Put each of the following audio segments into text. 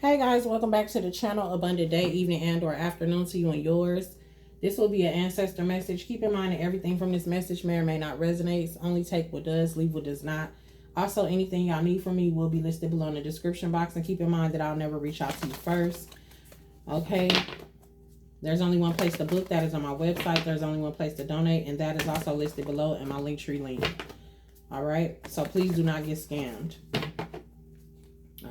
Hey guys, welcome back to the channel. Abundant day, evening, and or afternoon to you and yours. This will be an ancestor message. Keep in mind that everything from this message may or may not resonate. Only take what does, leave what does not. Also, anything y'all need from me will be listed below in the description box. And keep in mind that I'll never reach out to you first. Okay. There's only one place to book. That is on my website. There's only one place to donate. And that is also listed below in my Linktree link. All right. So please do not get scammed.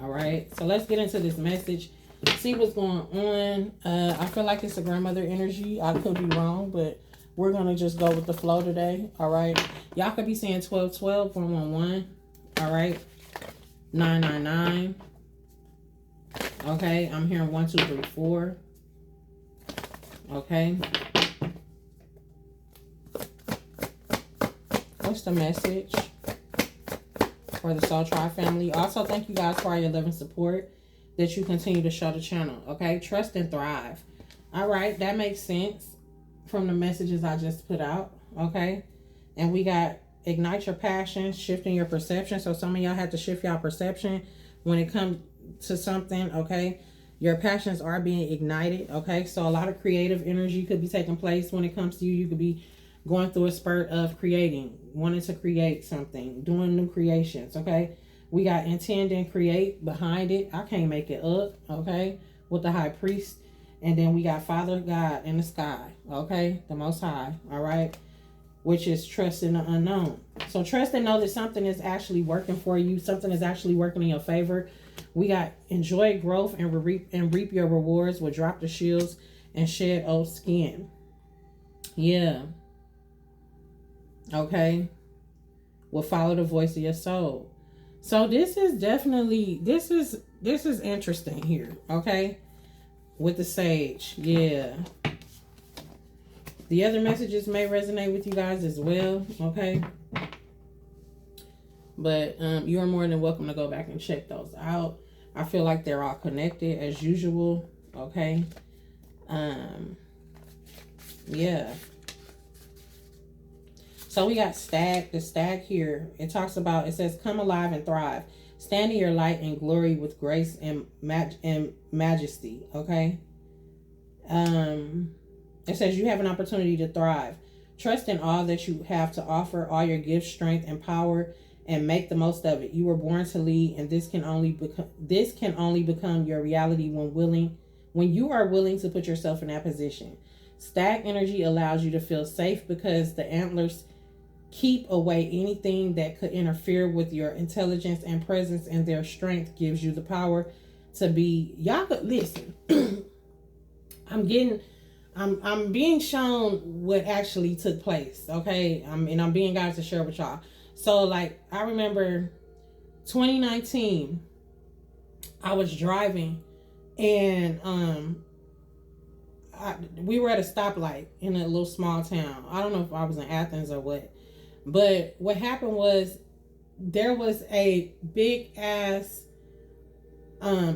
All right, so let's get into this message, see what's going on. I feel like it's a grandmother energy. I could be wrong, but we're going to just go with the flow today. All right, y'all could be saying 1212, 111. All right, 999. Okay, I'm hearing 1, 2, 3, 4. Okay, what's the message for the Soul Tribe family? Also, thank you guys for all your love and support that you continue to show the channel. Okay, trust and thrive. All right, that makes sense from the messages I just put out. Okay, and we got ignite your passion, shifting your perception. So some of y'all have to shift y'all perception when it comes to something. Okay, your passions are being ignited. Okay, so a lot of creative energy could be taking place when it comes to you. You could be going through a spurt of creating, wanting to create something, doing new creations. Okay, we got intend and create behind it. I can't make it up. Okay, with the high priest, and then we got Father God in the sky. Okay, the Most High. All right, which is trust in the unknown. So trust and know that something is actually working for you. Something is actually working in your favor. We got enjoy growth and reap your rewards. Will drop the shields and shed old skin. Yeah. Okay, will follow the voice of your soul. So this is definitely, this is interesting here. Okay, with the sage. Yeah, the other messages may resonate with you guys as well. Okay, but you are more than welcome to go back and check those out. I feel like they're all connected as usual. Okay, yeah. So we got stag, the stag here. It talks about, it says, come alive and thrive. Stand in your light and glory with grace and majesty. Okay. It says you have an opportunity to thrive. Trust in all that you have to offer, all your gifts, strength, and power, and make the most of it. You were born to lead, and this can only become your reality when you are willing to put yourself in that position. Stag energy allows you to feel safe because the antlers keep away anything that could interfere with your intelligence and presence, and their strength gives you the power to be. Y'all could listen. I'm being shown what actually took place. Okay, and I'm being guys to share with y'all. So like, I remember 2019, I was driving and we were at a stoplight in a little small town. I don't know if I was in Athens or what. But what happened was there was a big ass,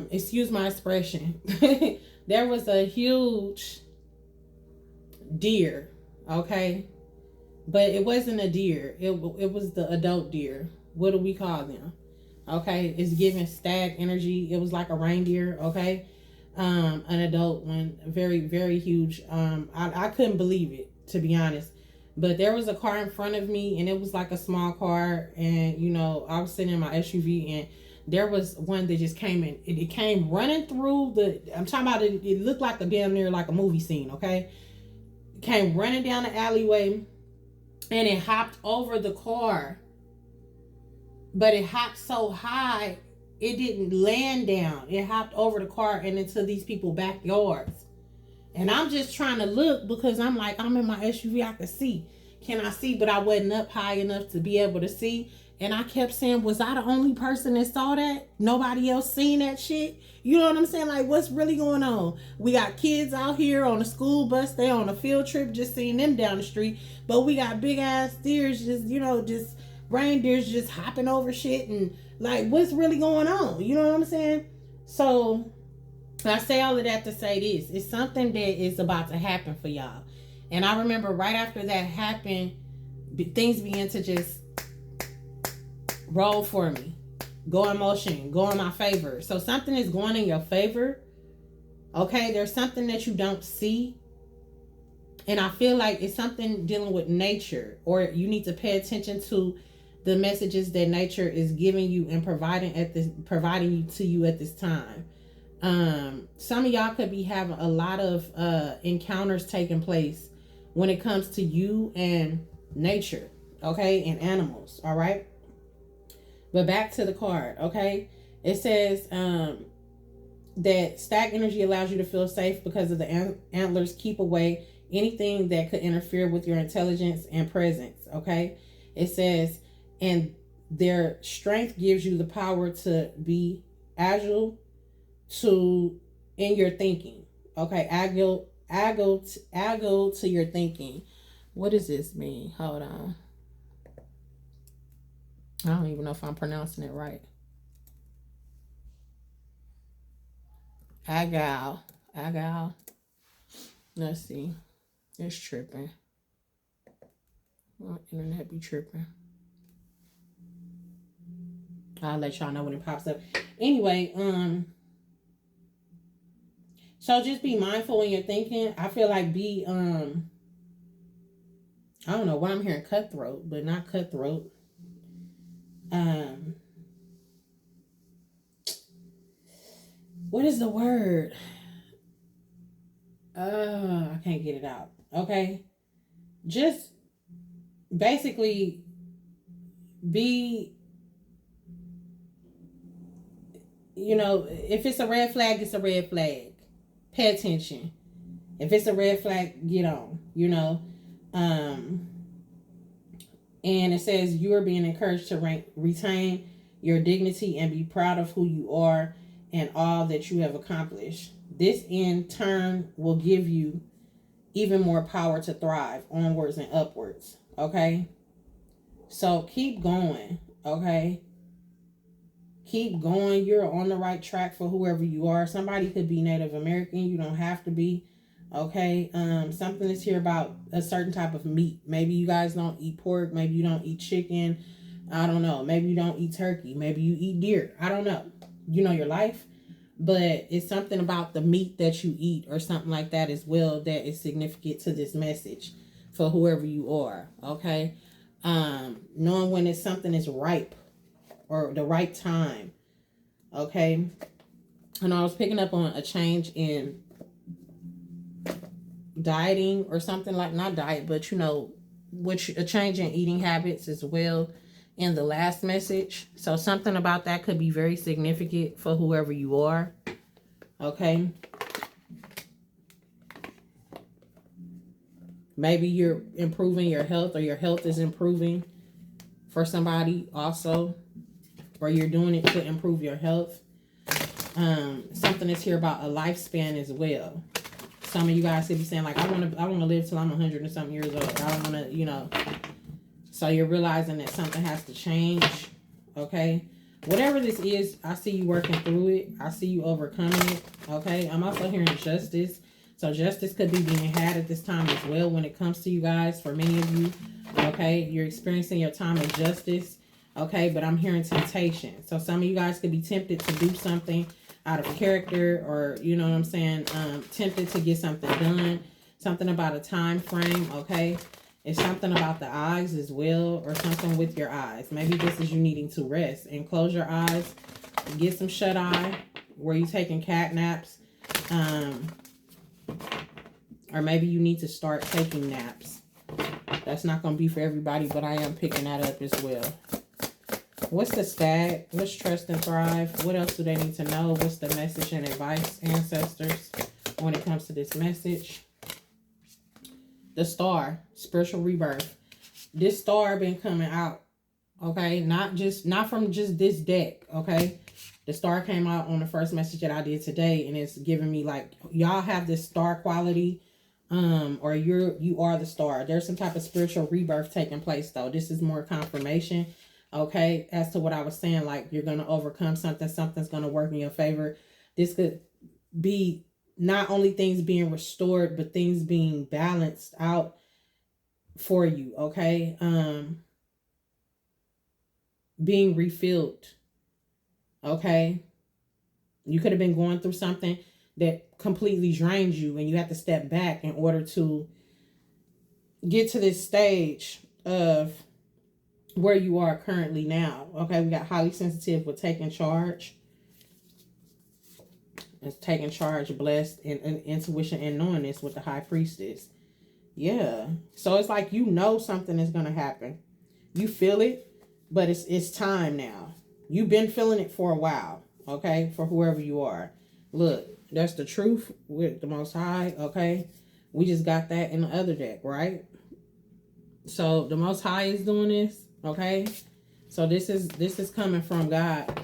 excuse my expression, there was a huge deer, okay? But it wasn't a deer. It was the adult deer. What do we call them? Okay, it's giving stag energy. It was like a reindeer, okay? An adult one, very, very huge. I couldn't believe it, to be honest. But there was a car in front of me, and it was like a small car, and you know, I was sitting in my SUV, and there was one that just came in. It came running through I'm talking about it. It looked like a damn near like a movie scene. Okay, it came running down the alleyway, and it hopped over the car. But it hopped so high, it didn't land down. It hopped over the car and into these people's backyards. And I'm just trying to look because I'm like, I'm in my SUV, I can see. Can I see? But I wasn't up high enough to be able to see. And I kept saying, was I the only person that saw that? Nobody else seen that shit? You know what I'm saying? Like, what's really going on? We got kids out here on a school bus. They on a field trip, just seeing them down the street. But we got big ass deers, just, you know, just reindeers just hopping over shit. And like, what's really going on? You know what I'm saying? So I say all of that to say this. It's something that is about to happen for y'all. And I remember right after that happened, things began to just roll for me. go in motion, go in my favor. So something is going in your favor. Okay, there's something that you don't see. And I feel like it's something dealing with nature, or you need to pay attention to the messages that nature is giving you and providing you to you at this time. Some of y'all could be having a lot of encounters taking place when it comes to you and nature, okay, and animals. All right. But back to the card, okay? It says that stack energy allows you to feel safe because of the antlers keep away anything that could interfere with your intelligence and presence, okay? It says, and their strength gives you the power to be agile in your thinking, okay? Agile to your thinking. What does this mean? Hold on. I don't even know if I'm pronouncing it right. Agile. Let's see. It's tripping. My internet be tripping. I'll let y'all know when it pops up. Anyway, so just be mindful when you're thinking. I feel like I don't know why I'm hearing cutthroat, but not cutthroat. What is the word? I can't get it out. Okay. Just basically be, if it's a red flag, it's a red flag. Pay attention. If it's a red flag, get on, and it says you are being encouraged to retain your dignity and be proud of who you are and all that you have accomplished. This in turn will give you even more power to thrive onwards and upwards. Okay. So keep going. Okay. Keep going. You're on the right track for whoever you are. Somebody could be Native American. You don't have to be. Okay. Something is here about a certain type of meat. Maybe you guys don't eat pork. Maybe you don't eat chicken. I don't know. Maybe you don't eat turkey. Maybe you eat deer. I don't know. You know your life. But it's something about the meat that you eat or something like that as well that is significant to this message for whoever you are. Okay. Knowing when it's something is ripe or the right time. Okay. And I was picking up on a change in dieting or something, like not diet, but a change in eating habits as well in the last message. So something about that could be very significant for whoever you are. Okay. Maybe you're improving your health, or your health is improving for somebody also, or you're doing it to improve your health. Something is here about a lifespan as well. Some of you guys could be saying like, I want to live till I'm 100 and something years old. I don't want to, So you're realizing that something has to change. Okay. Whatever this is, I see you working through it. I see you overcoming it. Okay. I'm also hearing justice. So justice could be being had at this time as well when it comes to you guys. For many of you. Okay. You're experiencing your time of justice. Okay. But I'm hearing temptation. So some of you guys could be tempted to do something out of character, or, you know what I'm saying? Tempted to get something done. Something about a time frame. Okay. It's something about the eyes as well, or something with your eyes. Maybe this is you needing to rest and close your eyes. Get some shut eye where you taking cat naps. Or maybe you need to start taking naps. That's not going to be for everybody, but I am picking that up as well. What's the stag? What's trust and thrive? What else do they need to know? What's the message and advice, ancestors, when it comes to this message? The star, spiritual rebirth. This star been coming out, okay? Not from just this deck, okay? The star came out on the first message that I did today, and it's giving me like, y'all have this star quality, or you are the star. There's some type of spiritual rebirth taking place, though. This is more confirmation, okay, as to what I was saying. Like, you're gonna overcome something. Something's gonna work in your favor. This could be not only things being restored, but things being balanced out for you, okay? Being refilled. Okay. You could have been going through something that completely drained you, and you have to step back in order to get to this stage of where you are currently now. Okay, we got highly sensitive with taking charge. It's taking charge, blessed, and intuition and knowing this with the high priestess. Yeah. So it's like you know something is gonna happen. You feel it, but it's time now. You've been feeling it for a while, okay? For whoever you are. Look, that's the truth with the Most High, okay? We just got that in the other deck, right? So the Most High is doing this, okay? So this is coming from God,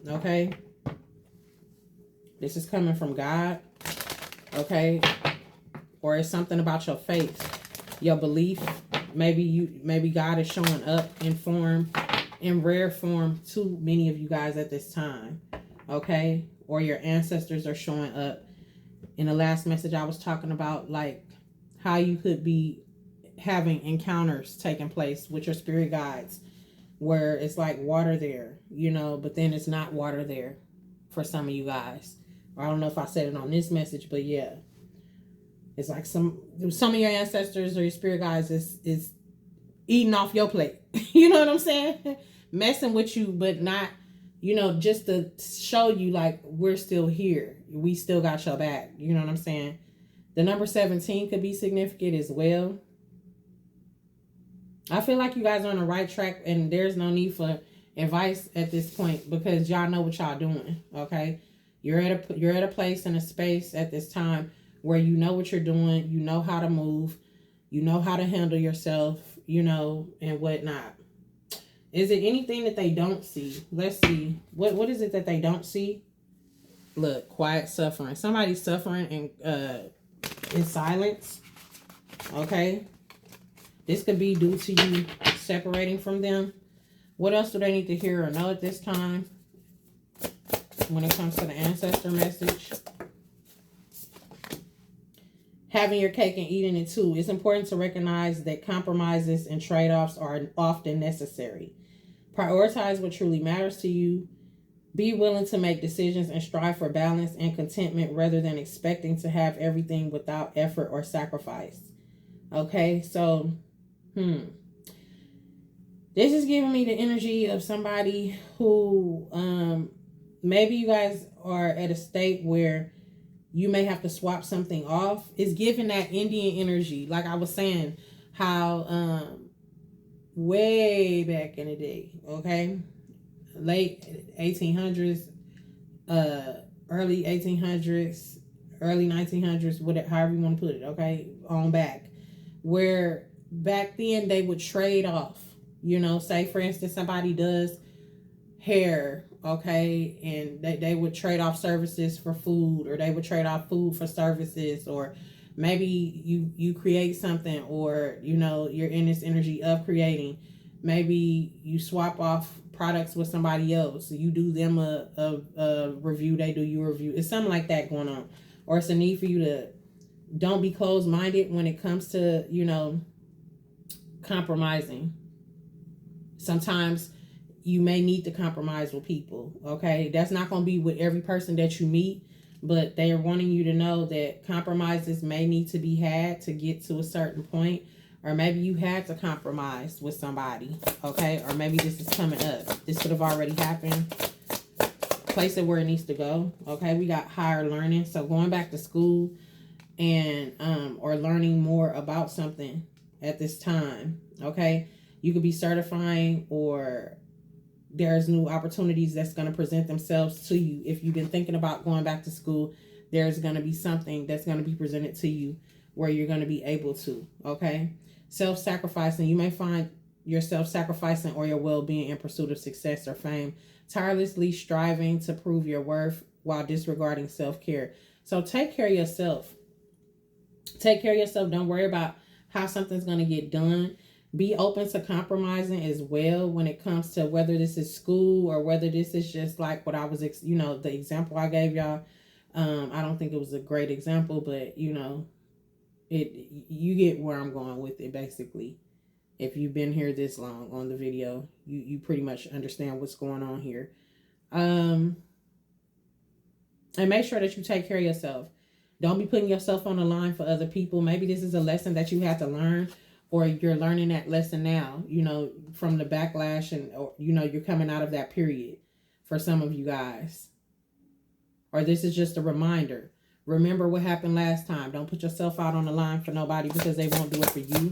okay? This is coming from God, okay? Or it's something about your faith, your belief. Maybe God is showing up in rare form to many of you guys at this time, okay? Or your ancestors are showing up. In the last message I was talking about, like, how you could be having encounters taking place with your spirit guides where it's like water there, you know, but then it's not water there for some of you guys. Or I don't know if I said it on this message, but yeah. It's like some of your ancestors or your spirit guides is eating off your plate. You know what I'm saying? Messing with you, but not, you know, just to show you like we're still here. We still got your back. You know what I'm saying? The number 17 could be significant as well. I feel like you guys are on the right track, and there's no need for advice at this point because y'all know what y'all doing. Okay, you're at a place and a space at this time where you know what you're doing, you know how to move, you know how to handle yourself, you know, and whatnot. Is it anything that they don't see? Let's see. What is it that they don't see? Look, quiet suffering. Somebody's suffering in silence. Okay. This could be due to you separating from them. What else do they need to hear or know at this time when it comes to the ancestor message? Having your cake and eating it too. It's important to recognize that compromises and trade-offs are often necessary. Prioritize what truly matters to you. Be willing to make decisions and strive for balance and contentment rather than expecting to have everything without effort or sacrifice. Okay, so, this is giving me the energy of somebody who, maybe you guys are at a state where you may have to swap something off. It's giving that Indian energy. Like I was saying, how way back in the day, okay? Late 1800s, early 1800s, early 1900s, whatever, however you want to put it, okay? On back. Where back then they would trade off. You know, say for instance, somebody does hair, okay, and they would trade off services for food, or they would trade off food for services, or maybe you create something, or you know you're in this energy of creating. Maybe you swap off products with somebody else. You do them a review, they do you a review. It's something like that going on, or it's a need for you to don't be closed-minded when it comes to, you know, compromising. Sometimes you may need to compromise with people, okay? That's not going to be with every person that you meet, but they are wanting you to know that compromises may need to be had to get to a certain point, or maybe you had to compromise with somebody, okay? Or maybe this is coming up. This could have already happened. Place it where it needs to go, okay? We got higher learning, so going back to school and or learning more about something at this time, okay? You could be certifying, or there's new opportunities that's going to present themselves to you. If you've been thinking about going back to school, there's going to be something that's going to be presented to you where you're going to be able to, okay? Self-sacrificing. You may find yourself sacrificing or your well-being in pursuit of success or fame, tirelessly striving to prove your worth while disregarding self-care. So take care of yourself. Take care of yourself. Don't worry about how something's going to get done. Be open to compromising as well when it comes to whether this is school or whether this is just like what I was, you know, the example I gave y'all. I don't think it was a great example, but you know, you get where I'm going with it basically. If you've been here this long on the video, you pretty much understand what's going on here. And make sure that you take care of yourself. Don't be putting yourself on the line for other people. Maybe this is a lesson that you have to learn, or you're learning that lesson now, from the backlash, and, or, you're coming out of that period for some of you guys. Or this is just a reminder. Remember what happened last time. Don't put yourself out on the line for nobody, because they won't do it for you.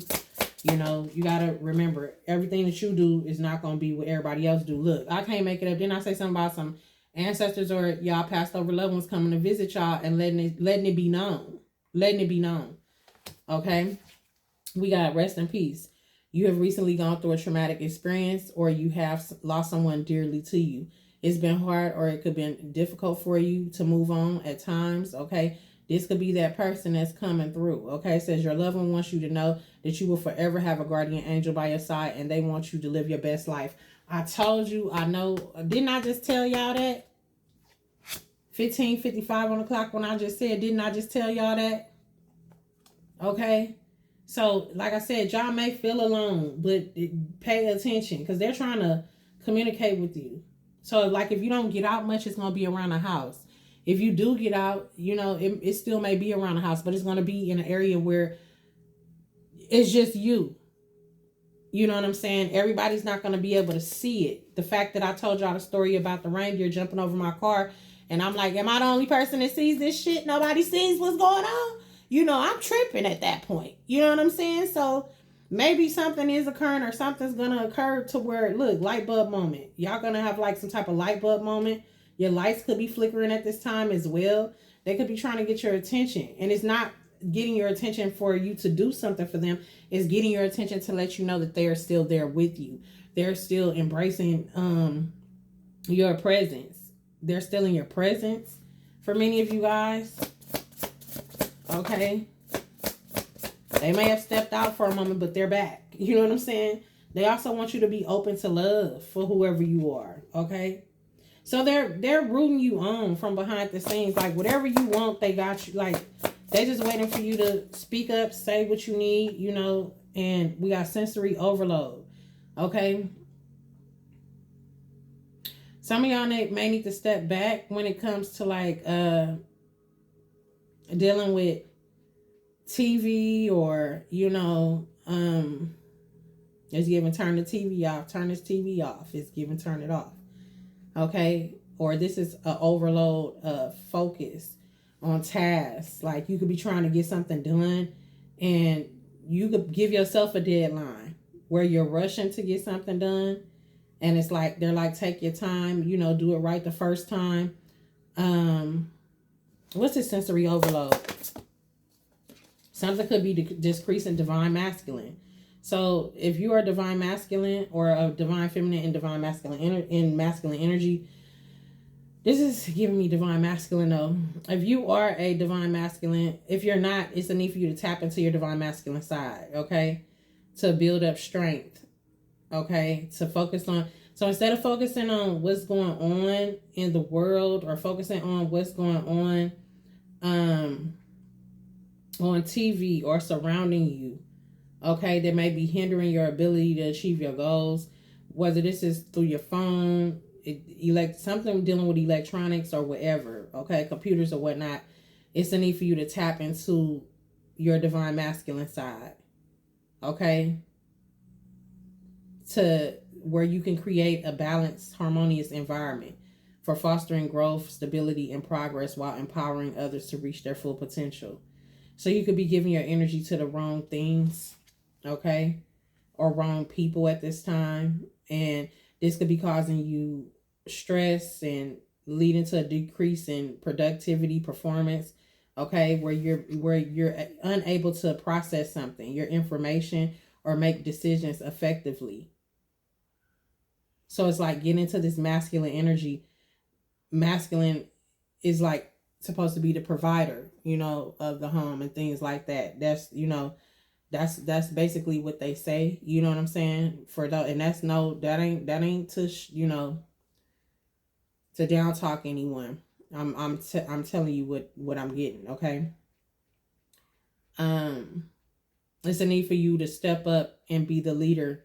You got to remember, everything that you do is not going to be what everybody else do. Look, I can't make it up. Didn't I say something about some ancestors or y'all passed over loved ones coming to visit y'all and letting it be known? Letting it be known. Okay? We got rest in peace. You have recently gone through a traumatic experience, or you have lost someone dearly to you. It's been hard, or it could be difficult for you to move on at times. Okay? This could be that person that's coming through. Okay? It says your loved one wants you to know that you will forever have a guardian angel by your side, and they want you to live your best life. I told you, I know. Didn't I just tell y'all that? 15:55 on the clock when I just said, didn't I just tell y'all that? Okay? So, like I said, y'all may feel alone, but pay attention, because they're trying to communicate with you. So, like, if you don't get out much, it's going to be around the house. If you do get out, it still may be around the house, but it's going to be in an area where it's just you. You know what I'm saying? Everybody's not going to be able to see it. The fact that I told y'all the story about the reindeer jumping over my car, and I'm like, am I the only person that sees this shit? Nobody sees what's going on? I'm tripping at that point. You know what I'm saying? So maybe something is occurring, or something's going to occur to where, look, light bulb moment. Y'all going to have like some type of light bulb moment. Your lights could be flickering at this time as well. They could be trying to get your attention. And it's not getting your attention for you to do something for them. It's getting your attention to let you know that they are still there with you. They're still embracing your presence. They're still in your presence for many of you guys. Okay? They may have stepped out for a moment, but they're back. You know what I'm saying? They also want you to be open to love for whoever you are. Okay? So they're rooting you on from behind the scenes. Like, whatever you want, they got you. Like, they just waiting for you to speak up, say what you need, and we got sensory overload. Okay? Some of y'all may need to step back when it comes to, like, dealing with TV, or, it's giving turn the TV off. Turn this TV off. It's giving turn it off. Okay? Or this is an overload of focus on tasks. Like, you could be trying to get something done, and you could give yourself a deadline where you're rushing to get something done, and it's like, they're like, take your time, do it right the first time. What's this sensory overload? Something could be decreasing divine masculine. So if you are divine masculine, or a divine feminine and divine masculine in masculine energy, this is giving me divine masculine though. If you are a divine masculine, if you're not, it's a need for you to tap into your divine masculine side, okay? To build up strength, okay? To focus on, so instead of focusing on what's going on in the world, or focusing on what's going on TV or surrounding you, okay, that may be hindering your ability to achieve your goals, whether this is through your phone, something dealing with electronics or whatever, okay, computers or whatnot, it's a need for you to tap into your divine masculine side, okay, to where you can create a balanced, harmonious environment for fostering growth, stability, and progress, while empowering others to reach their full potential. So you could be giving your energy to the wrong things, okay, or wrong people at this time, and this could be causing you stress and leading to a decrease in productivity, performance, okay, where you're unable to process something, your information, or make decisions effectively. So it's like getting into this masculine energy. Masculine is like supposed to be the provider, of the home and things like that. That's, that's basically what they say, you know what I'm saying? And that's that ain't to, to down talk anyone. I'm telling you what I'm getting, okay? It's a need for you to step up and be the leader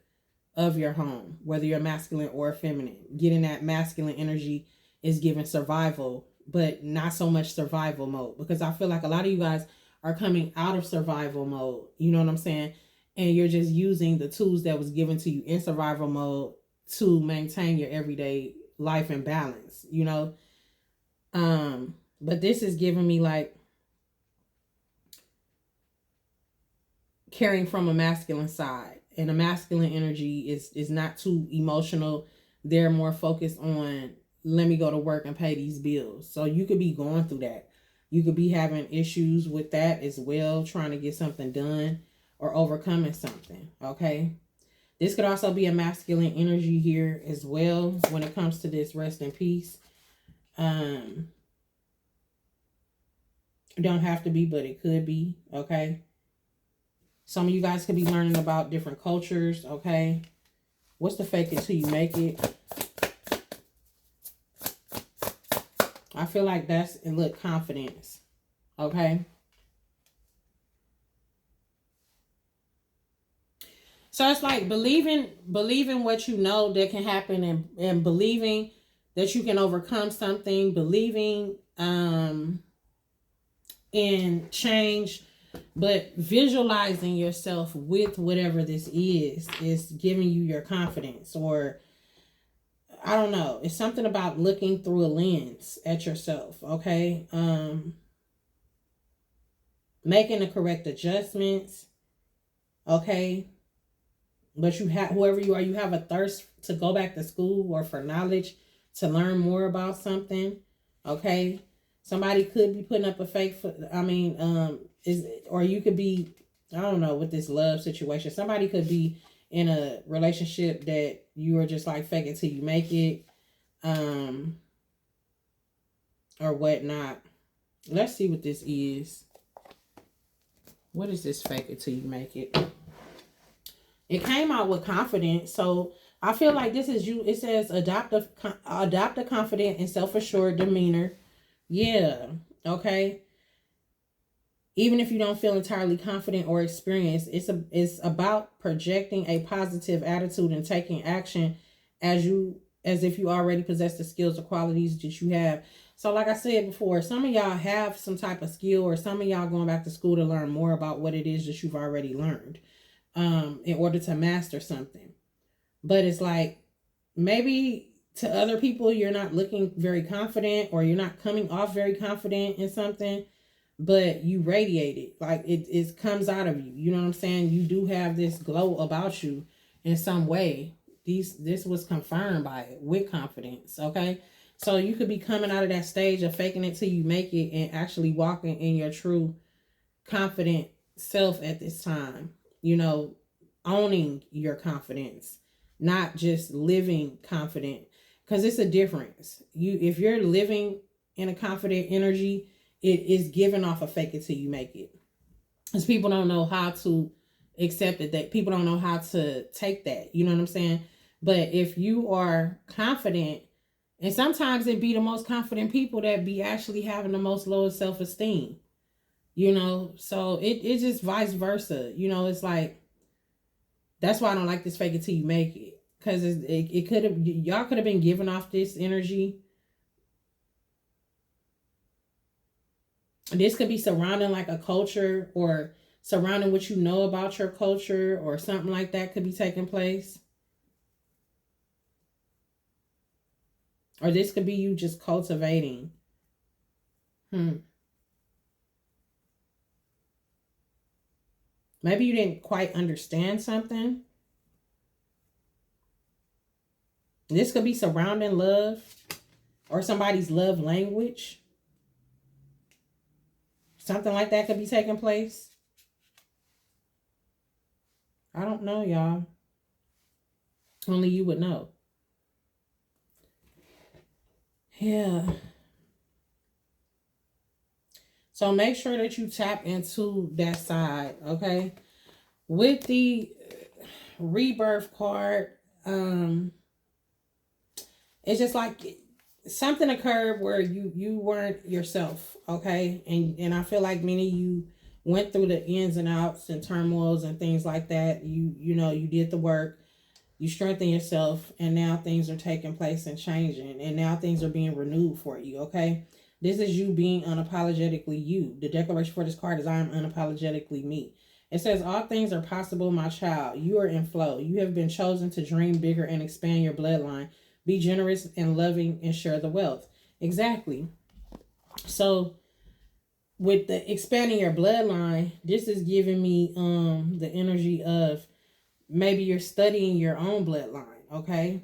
of your home, whether you're masculine or feminine. Get in that masculine energy is giving survival, but not so much survival mode, because I feel like a lot of you guys are coming out of survival mode. You know what I'm saying? And you're just using the tools that was given to you in survival mode to maintain your everyday life and balance, you know? But this is giving me like carrying from a masculine side, and a masculine energy is not too emotional. They're more focused on, let me go to work and pay these bills. So you could be going through that. You could be having issues with that as well, trying to get something done or overcoming something. Okay. This could also be a masculine energy here as well when it comes to this rest in peace. Don't have to be, but it could be. Okay. Some of you guys could be learning about different cultures. Okay. What's the fake it till you make it? I feel like that's, and look, confidence. Okay. So it's like believing what you know that can happen, and believing that you can overcome something, believing in change, but visualizing yourself with whatever this is giving you your confidence. Or I don't know, it's something about looking through a lens at yourself. Okay. Making the correct adjustments. Okay. But you have, whoever you are, you have a thirst to go back to school or for knowledge, to learn more about something. Okay. Somebody could be putting up a fake, or you could be, I don't know, with this love situation. Somebody could be in a relationship that you are just like fake it till you make it, or whatnot. Let's see what this is. What is this fake it till you make it? It came out with confidence. So I feel like this is you. It says adopt a confident and self-assured demeanor. Yeah. Okay. Even if you don't feel entirely confident or experienced, it's about projecting a positive attitude and taking action as if you already possess the skills or qualities that you have. So like I said before, some of y'all have some type of skill, or some of y'all going back to school to learn more about what it is that you've already learned, in order to master something. But it's like, maybe to other people, you're not looking very confident, or you're not coming off very confident in something, but you radiate it. Like it comes out of you. You know what I'm saying? You do have this glow about you in some way. This was confirmed by it with confidence. Okay. So you could be coming out of that stage of faking it till you make it, and actually walking in your true confident self at this time. You know, owning your confidence, not just living confident, because it's a difference. If you're living in a confident energy, it is giving off a fake it till you make it. Because people don't know how to accept it, that people don't know how to take that. You know what I'm saying? But if you are confident, and sometimes it be the most confident people that be actually having the most lowest self-esteem. You know, so it's just vice versa. You know, it's like, that's why I don't like this fake it till you make it. Because it could have, y'all could have been giving off this energy. This could be surrounding like a culture, or surrounding what you know about your culture, or something like that could be taking place. Or this could be you just cultivating. Maybe you didn't quite understand something. This could be surrounding love, or somebody's love language. Something like that could be taking place. I don't know, y'all. Only you would know. Yeah. So make sure that you tap into that side, okay? With the Rebirth card, it's just like something occurred where you weren't yourself, okay? And I feel like many of you went through the ins and outs and turmoils and things like that. You know, you did the work. You strengthen yourself, and now things are taking place and changing, and now things are being renewed for you, okay? This is you being unapologetically you. The declaration for this card is I am unapologetically me. It says, all things are possible, my child. You are in flow. You have been chosen to dream bigger and expand your bloodline. Be generous and loving and share the wealth. Exactly. So with the expanding your bloodline, this is giving me the energy of maybe you're studying your own bloodline, okay?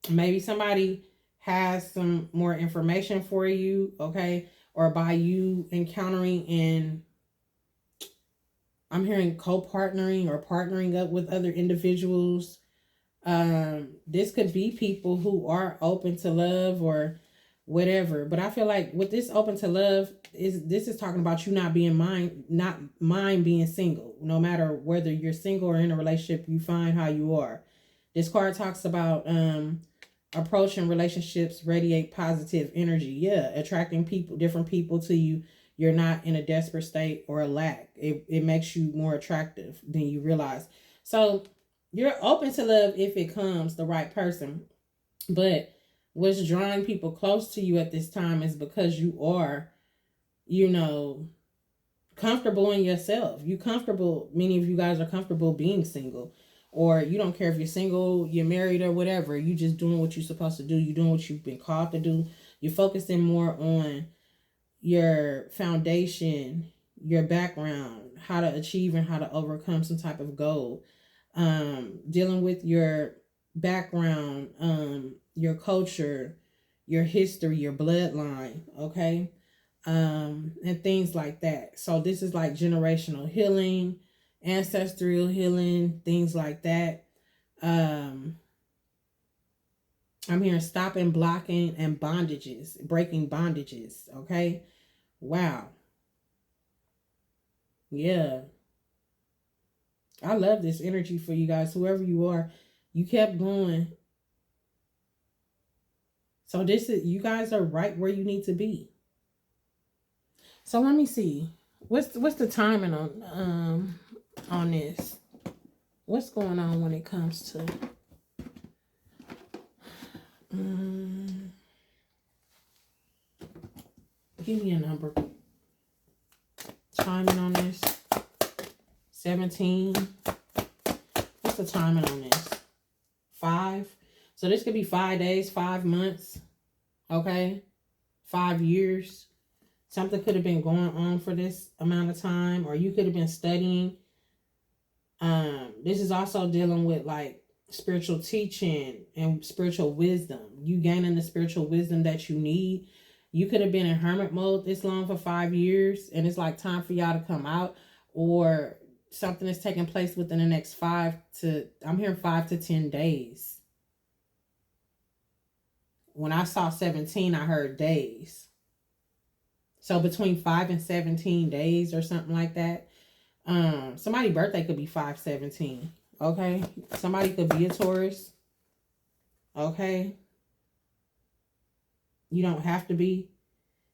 Maybe somebody has some more information for you, okay? Or by you encountering and I'm hearing co-partnering or partnering up with other individuals. This could be people who are open to love or whatever. But I feel like with this open to love, this is talking about you not mind being single. No matter whether you're single or in a relationship, you find how you are. This card talks about approaching relationships, radiate positive energy. Yeah, attracting people, different people to you. You're not in a desperate state or a lack. It makes you more attractive than you realize. So you're open to love if it comes the right person. But what's drawing people close to you at this time is because you are, comfortable in yourself. You comfortable, many of you guys are comfortable being single. Or you don't care if you're single, you're married or whatever. You just doing what you're supposed to do. You're doing what you've been called to do. You're focusing more on your foundation, your background, how to achieve and how to overcome some type of goal. Dealing with your background, your culture, your history, your bloodline, okay? And things like that. So this is like generational healing, ancestral healing, things like that. I'm hearing stopping, blocking, and bondages, breaking bondages, okay? Wow. Yeah. I love this energy for you guys. Whoever you are, you kept going. So you guys are right where you need to be. So let me see. What's the timing on this? What's going on when it comes to give me a number. Timing on this. 17. What's the timing on this? 5. So this could be 5 days, 5 months. Okay? 5 years. Something could have been going on for this amount of time, or you could have been studying. This is also dealing with like spiritual teaching and spiritual wisdom. You gaining the spiritual wisdom that you need. You could have been in hermit mode this long for 5 years, and it's like time for y'all to come out, or something is taking place within the next 5 to 10 days. When I saw 17, I heard days. So between 5 and 17 days or something like that. Somebody's birthday could be 5/17. Okay. Somebody could be a Taurus. Okay. You don't have to be.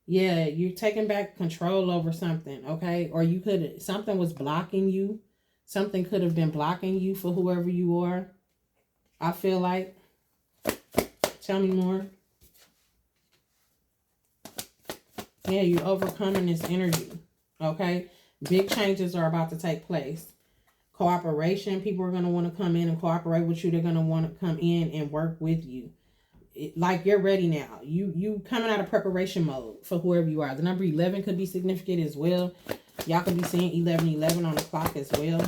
Yeah, you're taking back control over something. Okay. Or something was blocking you. Something could have been blocking you for whoever you are. I feel like. Tell me more. Yeah, you're overcoming this energy, okay? Big changes are about to take place. Cooperation, people are going to want to come in and cooperate with you. They're going to want to come in and work with you. Like you're ready now. You coming out of preparation mode for whoever you are. The number 11 could be significant as well. Y'all could be seeing 11:11 on the clock as well.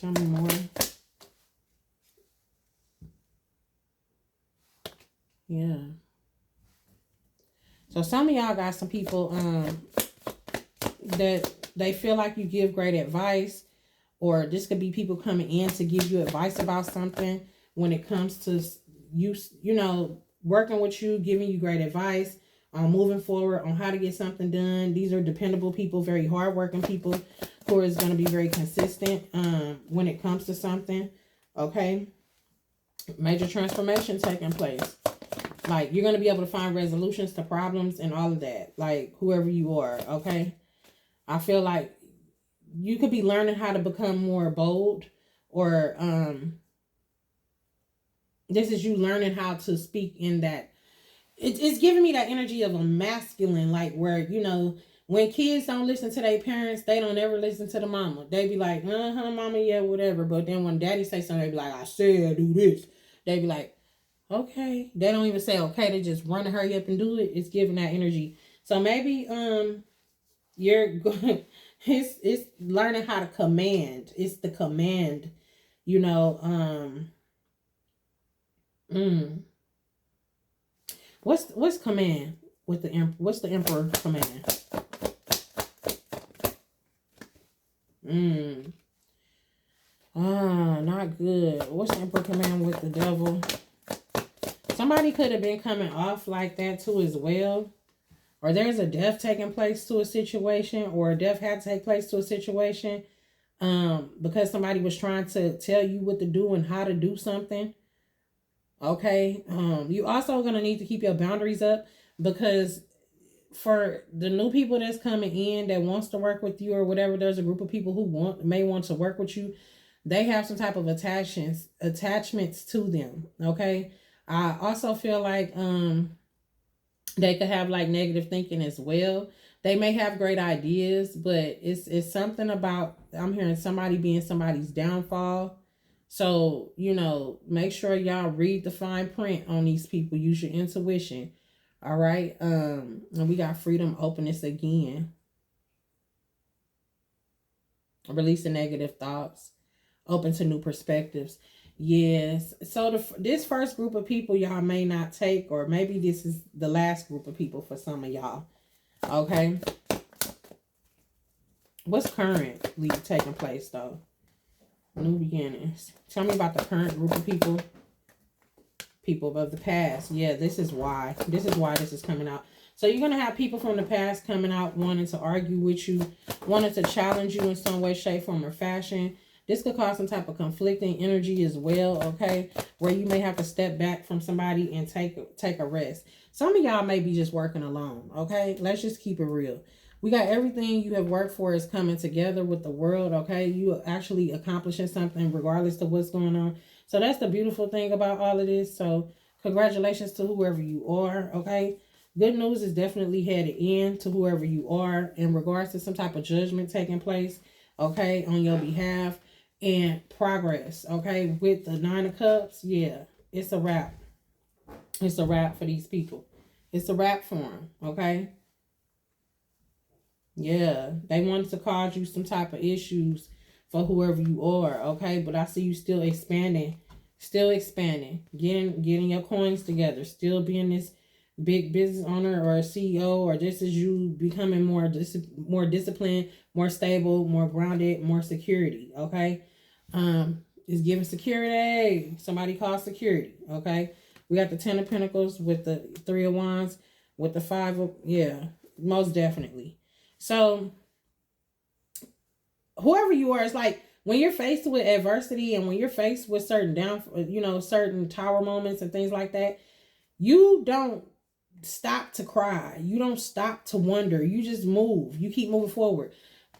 Tell me more. Yeah. So some of y'all got some people that they feel like you give great advice, or this could be people coming in to give you advice about something when it comes to you working with you, giving you great advice on moving forward on how to get something done. These are dependable people, very hardworking people who is going to be very consistent when it comes to something. Okay. Major transformation taking place. Like, you're going to be able to find resolutions to problems and all of that. Like, whoever you are, okay? I feel like you could be learning how to become more bold, or this is you learning how to speak in that. It's giving me that energy of a masculine, like where, when kids don't listen to their parents, they don't ever listen to the mama. They be like, mama, yeah, whatever. But then when daddy say something, they be like, I said do this. They be like, okay. They don't even say okay. They just run to hurry up and do it. It's giving that energy. So maybe you're going. It's learning how to command. It's the command. You know. What's command with the what's the emperor command? Not good. What's the emperor command with the devil? Somebody could have been coming off like that too as well. Or there's a death taking place to a situation, or a death had to take place to a situation because somebody was trying to tell you what to do and how to do something. Okay. You also going to need to keep your boundaries up, because for the new people that's coming in that wants to work with you or whatever, there's a group of people who may want to work with you. They have some type of attachments to them. Okay. I also feel like they could have like negative thinking as well. They may have great ideas, but it's something about, I'm hearing somebody being somebody's downfall. So, make sure y'all read the fine print on these people. Use your intuition. All right. And we got freedom, openness again. Release the negative thoughts. Open to new perspectives. Yes. So this first group of people y'all may not take, or maybe this is the last group of people for some of y'all. Okay. What's currently taking place though? New beginnings. Tell me about the current group of people. People of the past. Yeah, this is why. This is coming out. So you're going to have people from the past coming out wanting to argue with you, wanting to challenge you in some way, shape, form, or fashion. This could cause some type of conflicting energy as well, okay? Where you may have to step back from somebody and take a rest. Some of y'all may be just working alone, okay? Let's just keep it real. We got everything you have worked for is coming together with the world, okay? You are actually accomplishing something regardless of what's going on. So that's the beautiful thing about all of this. So congratulations to whoever you are, okay? Good news is definitely headed in to whoever you are in regards to some type of judgment taking place, okay, on your behalf, and progress, okay? With the 9 of Cups, yeah, it's a wrap. It's a wrap for these people. It's a wrap for them, okay? Yeah, they wanted to cause you some type of issues for whoever you are, okay? But I see you still expanding, getting your coins together, still being this big business owner or a CEO, or this is you becoming more disciplined, more stable, more grounded, more security, okay? It's giving security. Somebody call security, okay? We got the 10 of Pentacles with the 3 of Wands, with the 5 of, yeah, most definitely. So whoever you are, it's like when you're faced with adversity and when you're faced with certain certain tower moments and things like that, you don't stop to cry. You don't stop to wonder. You just move. You keep moving forward.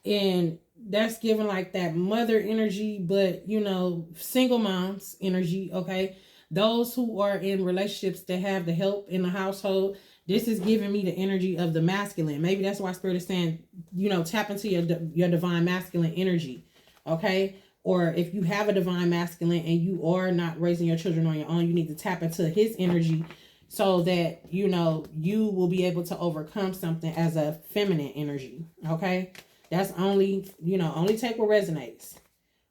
And that's giving like that mother energy, but single moms energy, okay? Those who are in relationships that have the help in the household, this is giving me the energy of the masculine. Maybe that's why Spirit is saying, tap into your divine masculine energy, okay? Or if you have a divine masculine and you are not raising your children on your own, you need to tap into his energy so that, you will be able to overcome something as a feminine energy, okay? That's only take what resonates.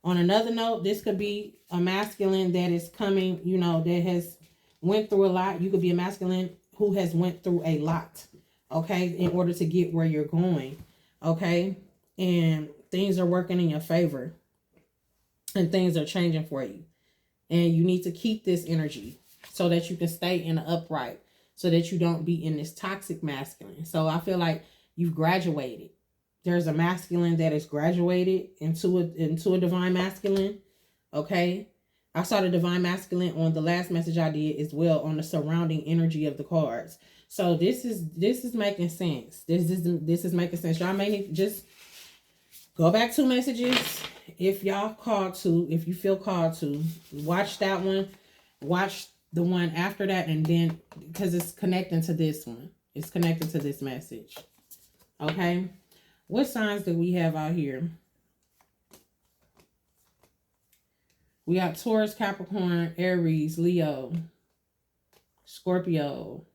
On another note, this could be a masculine that is coming, that has went through a lot. You could be a masculine who has went through a lot, okay, in order to get where you're going, okay? And things are working in your favor and things are changing for you. And you need to keep this energy so that you can stay in the upright, so that you don't be in this toxic masculine. So I feel like you've graduated. There's a masculine that is graduated into a divine masculine, okay? I saw the divine masculine on the last message I did as well, on the surrounding energy of the cards. So this is making sense. This is making sense. Y'all may need just Go back 2 messages if y'all called to, if you feel called to. Watch that one. Watch the one after that, and then, because it's connecting to this one. It's connected to this message. Okay? What signs do we have out here? We got Taurus, Capricorn, Aries, Leo, Scorpio,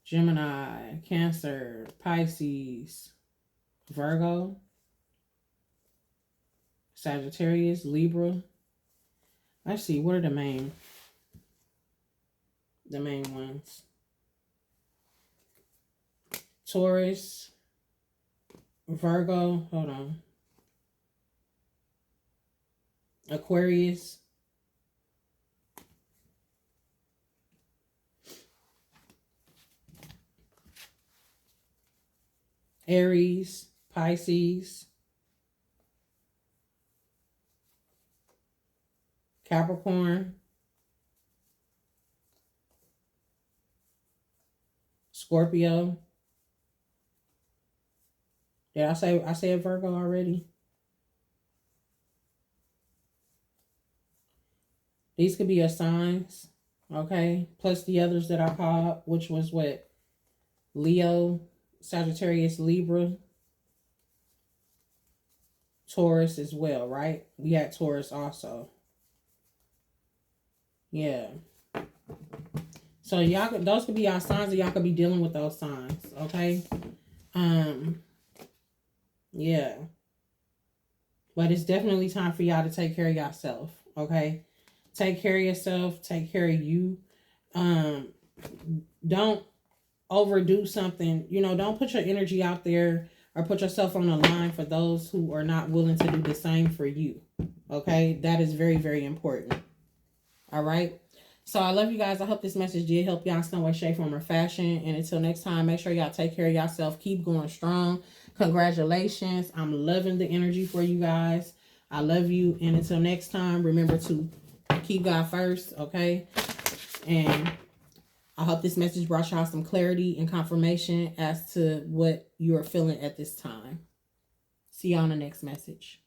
Gemini, Cancer, Pisces, Virgo, Sagittarius, Libra. Let's see, what are the main ones? Taurus, Virgo, hold on. Aquarius, Aries, Pisces, Capricorn, Scorpio. Did I say Virgo already? These could be your signs, okay? Plus the others that I called, which was what? Leo, Sagittarius, Libra, Taurus as well, right? We had Taurus also. Yeah. So y'all, those could be our signs, and y'all could be dealing with those signs, okay? Yeah. But it's definitely time for y'all to take care of yourself, okay? Take care of yourself. Take care of you. Don't overdo something. You know, don't put your energy out there or put yourself on the line for those who are not willing to do the same for you. Okay? That is very, very important. All right? So I love you guys. I hope this message did help y'all in some way, shape, form, or fashion. And until next time, make sure y'all take care of yourself. Keep going strong. Congratulations. I'm loving the energy for you guys. I love you. And until next time, remember to keep God first, okay? And I hope this message brought y'all some clarity and confirmation as to what you are feeling at this time. See y'all on the next message.